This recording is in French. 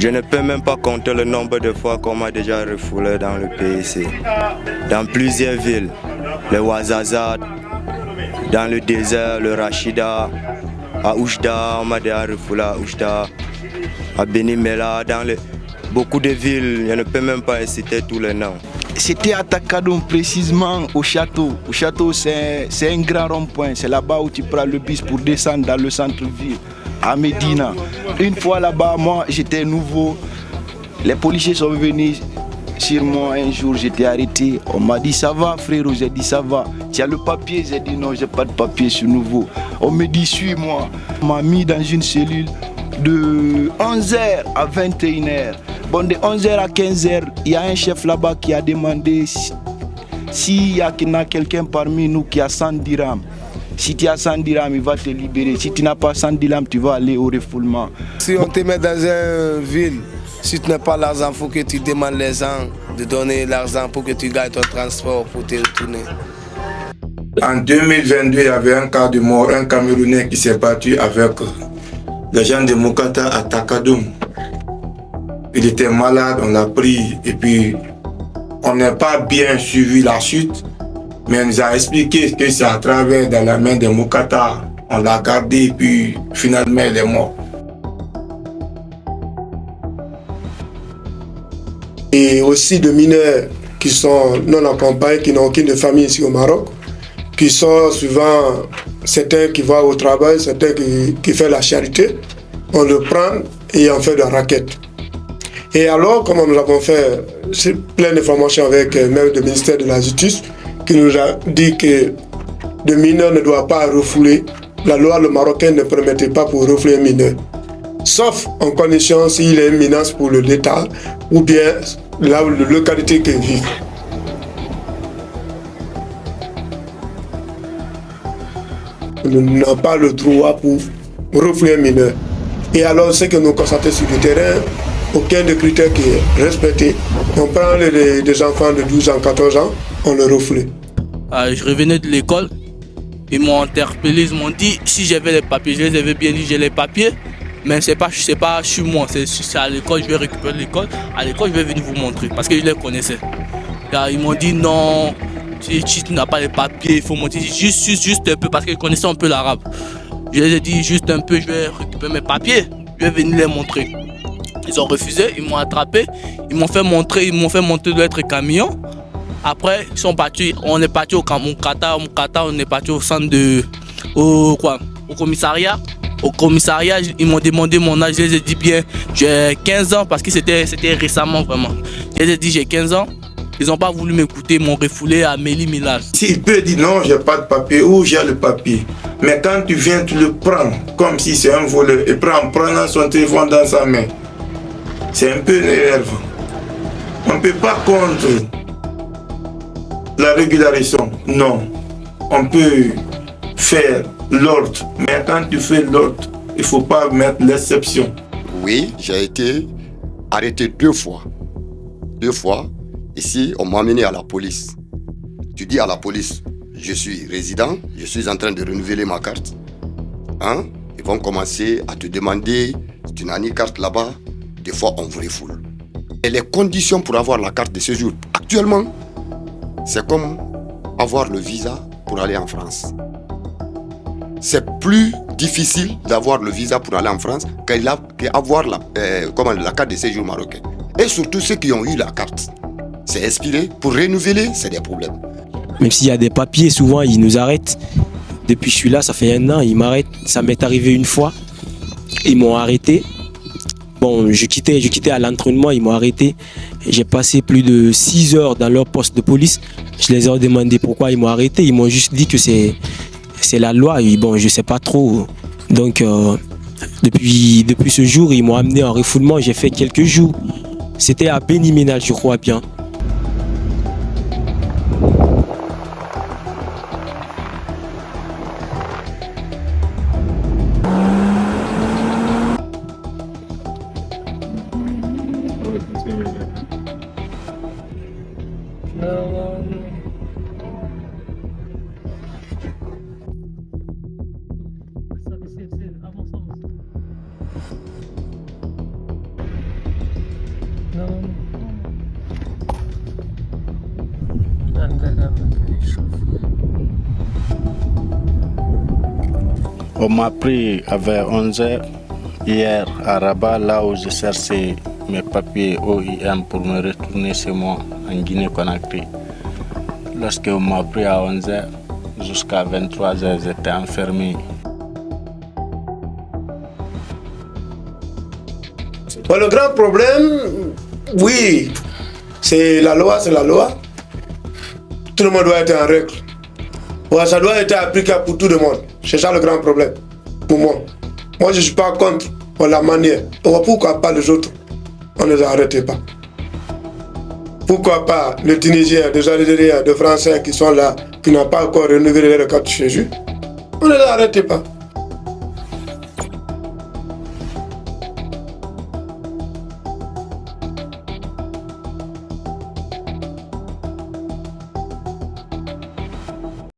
Je ne peux même pas compter le nombre de fois qu'on m'a déjà refoulé dans le pays ici. Dans plusieurs villes, le Ouarzazate, dans le désert, le Rachida, à Oujda, on m'a déjà refoulé à Oujda, à Benimela, beaucoup de villes, je ne peux même pas citer tous les noms. C'était à Takadoum, précisément au château. Au château, c'est un grand rond-point. C'est là-bas où tu prends le bus pour descendre dans le centre-ville, à Médina. Une fois là-bas, moi, j'étais nouveau. Les policiers sont venus sur moi un jour, j'étais arrêté. On m'a dit, ça va, frérot? J'ai dit, ça va. Tu as le papier? J'ai dit, non, j'ai pas de papier, je suis nouveau. On me dit, suis-moi. On m'a mis dans une cellule de 11h à 21h. Bon, de 11h à 15h, il y a un chef là-bas qui a demandé s'il y a quelqu'un parmi nous qui a 100 dirhams. Si tu as 100 dirhams, il va te libérer. Si tu n'as pas 100 dirhams, tu vas aller au refoulement. Si on te met dans une ville, si tu n'as pas l'argent, il faut que tu demandes les gens de donner l'argent pour que tu gagnes ton transport pour te retourner. En 2022, il y avait un cas de mort, un Camerounais qui s'est battu avec les gens de Moukata à Takadoum. Il était malade, on l'a pris et puis on n'a pas bien suivi la chute, mais on nous a expliqué que c'est à travers dans la main de Moukata. On l'a gardé et puis finalement il est mort. Et aussi de mineurs qui sont non accompagnés, qui n'ont aucune famille ici au Maroc, qui sont souvent certains qui vont au travail, certains qui font la charité. On le prend et on fait de la raquette. Et alors, comme nous avons fait plein d'informations avec même le ministère de la Justice, qui nous a dit que le mineur ne doit pas refouler. La loi le marocain ne permettait pas pour refouler un mineur. Sauf en condition s'il est une menace pour l'État ou bien la localité qu'il vit. Nous n'avons pas le droit pour refouler un mineur. Et alors, ce que nous constatons sur le terrain, aucun des critères qui est respecté. On prend des enfants de 12 ans, 14 ans, on le refoule. Je revenais de l'école, ils m'ont interpellé, ils m'ont dit si j'avais les papiers. Je les avais bien dit j'ai les papiers, mais c'est pas chez moi, c'est à l'école, je vais récupérer l'école. À l'école, je vais venir vous montrer parce que je les connaissais. Ils m'ont dit non, si tu n'as pas les papiers, il faut monter juste un peu parce qu'ils connaissaient un peu l'arabe. Je les ai dit juste un peu, je vais récupérer mes papiers, je vais venir les montrer. Ils ont refusé, ils m'ont attrapé, ils m'ont fait monter de l'autre camion. Après, ils sont partis, on est parti au Moukata, on est parti au centre au commissariat. Au commissariat, ils m'ont demandé mon âge, je les ai dit bien, j'ai 15 ans parce que c'était récemment vraiment. Je les ai dit j'ai 15 ans, ils n'ont pas voulu m'écouter, ils m'ont refoulé à Méli Milage. S'il peut dire non, j'ai pas de papier ou j'ai le papier, mais quand tu viens, tu le prends comme si c'est un voleur et prenant son téléphone dans sa main. C'est un peu énervant. On ne peut pas contre la régularisation. Non. On peut faire l'ordre. Mais quand tu fais l'ordre, il ne faut pas mettre l'exception. Oui, j'ai été arrêté 2 fois. 2 fois. Ici, on m'a amené à la police. Tu dis à la police, je suis résident, je suis en train de renouveler ma carte. Hein? Ils vont commencer à te demander, si tu n'as ni carte là-bas, des fois on vous refoule. Et les conditions pour avoir la carte de séjour, actuellement, c'est comme avoir le visa pour aller en France. C'est plus difficile d'avoir le visa pour aller en France qu'avoir la carte de séjour marocaine. Et surtout ceux qui ont eu la carte, c'est expiré. Pour renouveler, c'est des problèmes. Même s'il y a des papiers, souvent ils nous arrêtent. Depuis que je suis là, ça fait 1 an, ils m'arrêtent. Ça m'est arrivé une fois, ils m'ont arrêté. Bon, je quittais à l'entraînement, ils m'ont arrêté. J'ai passé plus de 6 heures dans leur poste de police. Je les ai demandé pourquoi ils m'ont arrêté. Ils m'ont juste dit que c'est la loi. Et bon, je ne sais pas trop. Donc, depuis ce jour, ils m'ont amené en refoulement. J'ai fait quelques jours. C'était à Benimena, je crois bien. On m'a pris vers 11h hier à Rabat, là où je cherchais mes papiers OIM pour me retourner chez moi en Guinée-Conakry. Lorsqu'on m'a pris à 11h, jusqu'à 23h, j'étais enfermé. Bon, le grand problème, oui, c'est la loi, c'est la loi. Tout le monde doit être en règle. Ouais, ça doit être applicable pour tout le monde. C'est ça le grand problème pour moi. Moi, je ne suis pas contre la manière. Pourquoi pas les autres? On ne les arrête pas. Pourquoi pas les Tunisiens, les Algériens, les Français qui sont là, qui n'ont pas encore renouvelé leur carte de séjour? On ne les arrête pas.